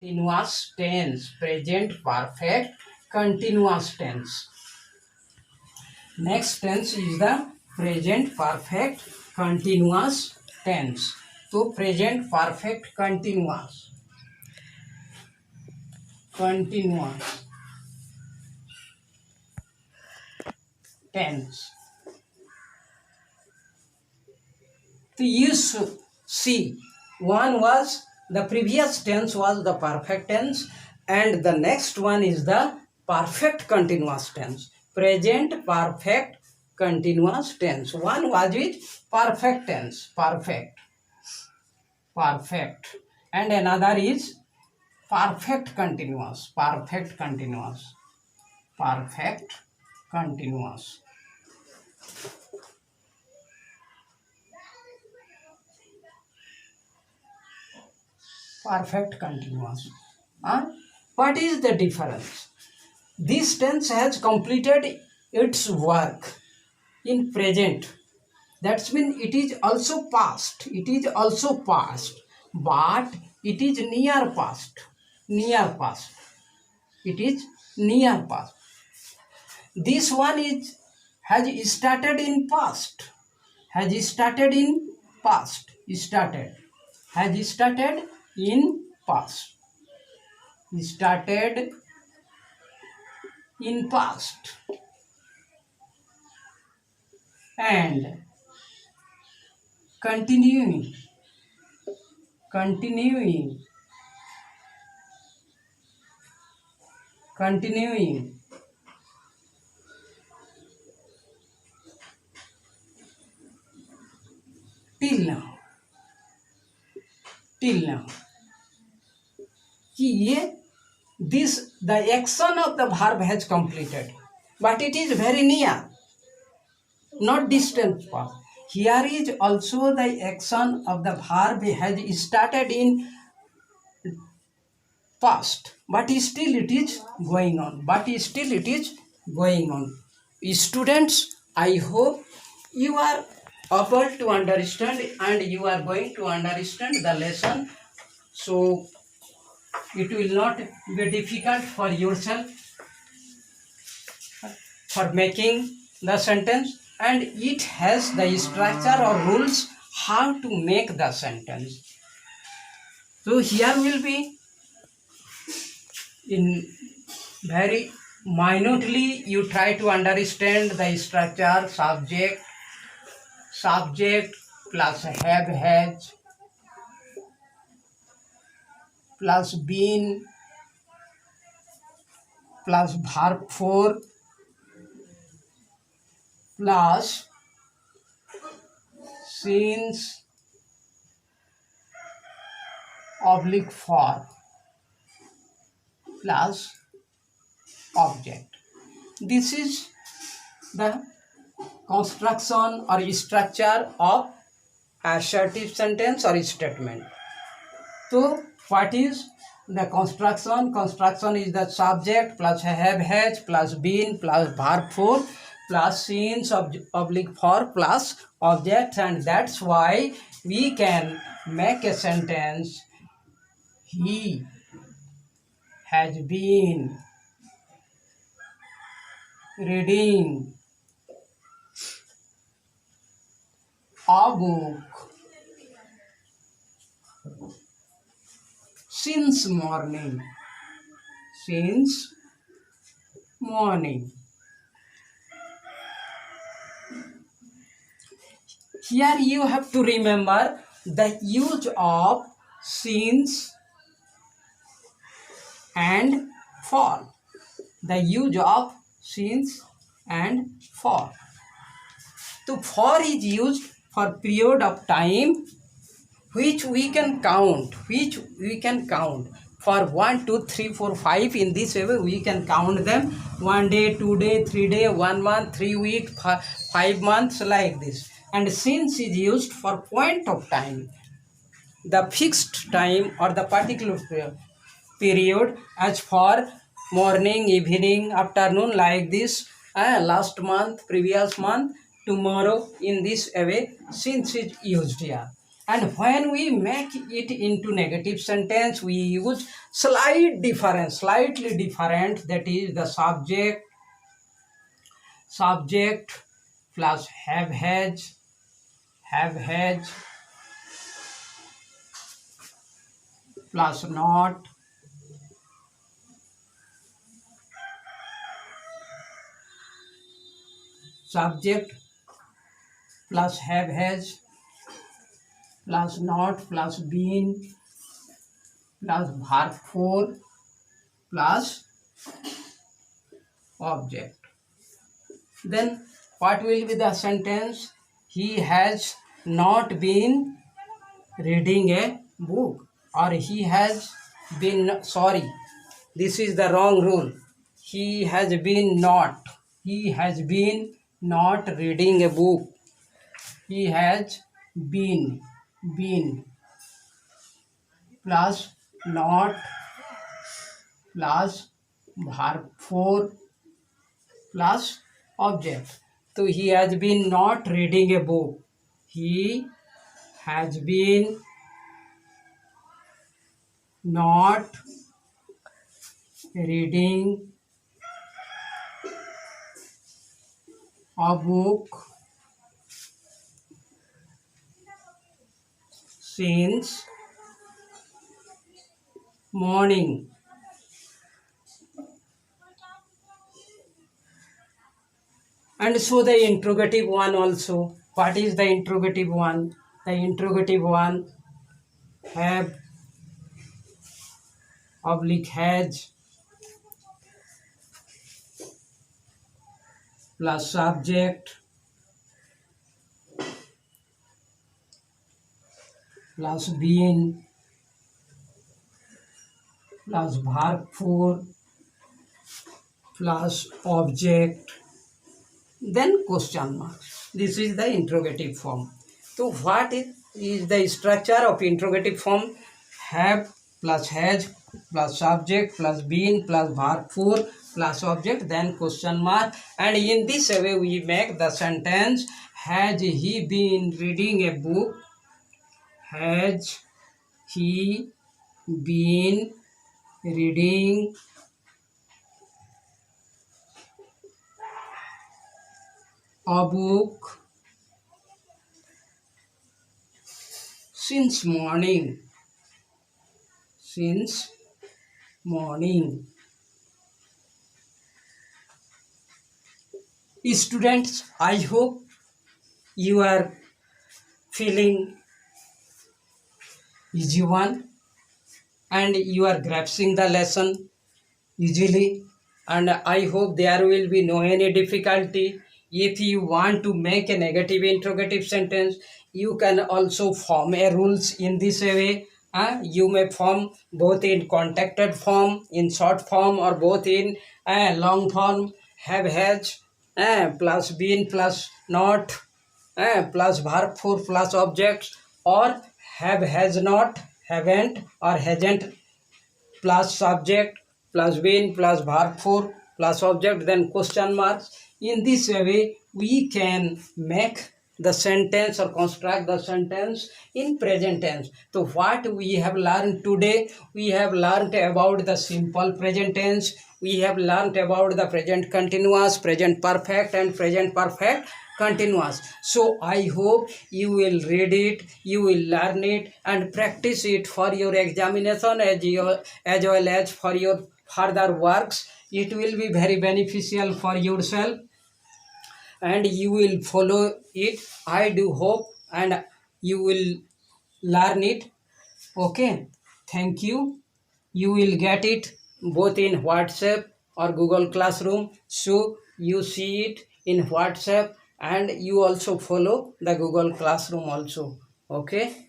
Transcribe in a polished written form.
Continuous tense, present perfect continuous tense. Next tense is the present perfect continuous tense. So present perfect continuous tense. So you see, one was the previous tense was the perfect tense, and the next one is the perfect continuous tense. Present perfect continuous tense. One was with perfect tense, perfect, and another is perfect continuous, perfect continuous. Perfect continuous. What is the difference? This tense has completed its work in present. That means it is also past. It is also past, but it is near past. Near past. It is near past. This one is has started in past. Has started in past. Started. Has started in past. Started in past. And continuing till now कि ये this the action of the verb has completed, but it is very near, not distant past. Here is also the action of the verb has started in past, but still it is going on. Students, I hope you are able to understand and you are going to understand the lesson, so it will not be difficult for yourself for making the sentence, and it has the structure or rules how to make the sentence. So here will be in very minutely you try to understand the structure. Subject plus have, has, plus been, plus verb 4, plus since oblique for, plus object. This is the construction or structure of assertive sentence or statement. So what is the construction? Construction is the subject plus have, has, plus been, plus verb 4, plus since oblique for, plus object, and that's why we can make a sentence. He has been reading a book since morning. Here you have to remember the use of since and for. The use of since and for. So for is used for period of time which we can count. For 1, 2, 3, 4, 5. In this way we can count them. 1 day, 2 day, 3 day, 1 month, 3 weeks, 5 months, like this. And since is used for point of time, the fixed time or the particular period, as for morning, evening, afternoon, like this. Last month, previous month, tomorrow. In this way since is used here. And when we make it into negative sentence, we use slightly different, that is the subject plus have has plus not, subject plus have has plus not plus been plus verb 4 plus object. Then what will be the sentence? He has not been reading a book, or he has been, sorry, this is the wrong rule. He has been not reading a book. He has been plus not plus verb 4 plus object. So he has been not reading a book. He has been not reading a book since morning. And so the interrogative one also. What is the interrogative one? The interrogative one have oblique has plus subject plus been plus verb 4 plus object, then question mark. This is the interrogative form. So what is the structure of interrogative form? Have plus has plus subject plus been plus verb 4 plus object, then question mark. And in this way we make the sentence, has he been reading a book? Has he been reading a book since morning? Students, I hope you are feeling easy one and you are grasping the lesson easily, and I hope there will be no any difficulty. If you want to make a negative interrogative sentence, you can also form a rules in this way. You may form both in contracted form, in short form, or both in long form. Have has plus been plus not plus verb 4 plus objects, or have has not, haven't, or hasn't plus subject plus been plus verb 4 plus object, then question marks. In this way we can make the sentence or construct the sentence in present tense. So what we have learned today, we have learned about the simple present tense, we have learned about the present continuous, present perfect, and present perfect continuous. So I hope you will read it, you will learn it, and practice it for your examination as well as for your further works. It will be very beneficial for yourself and you will follow it. I do hope and you will learn it. Okay, thank you. You will get it both in WhatsApp or Google Classroom. So you see it in WhatsApp and you also follow the Google Classroom also. Okay.